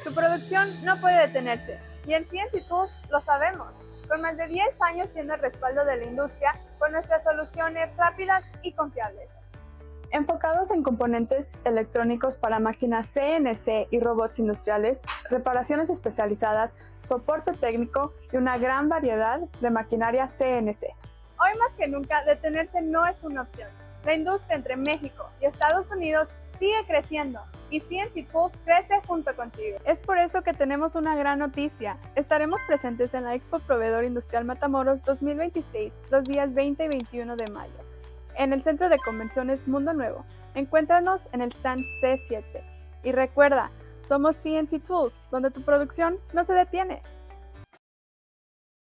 Tu producción no puede detenerse, y en CNC Tools lo sabemos, con más de 10 años siendo el respaldo de la industria con nuestras soluciones rápidas y confiables. Enfocados en componentes electrónicos para máquinas CNC y robots industriales, reparaciones especializadas, soporte técnico y una gran variedad de maquinaria CNC. Hoy más que nunca, detenerse no es una opción. La industria entre México y Estados Unidos sigue creciendo y CNC Tools crece junto contigo. Es por eso que tenemos una gran noticia. Estaremos presentes en la Expo Proveedor Industrial Matamoros 2026 los días 20 y 21 de mayo. En el Centro de Convenciones Mundo Nuevo. Encuéntranos en el stand C7. Y recuerda, somos CNC Tools, donde tu producción no se detiene.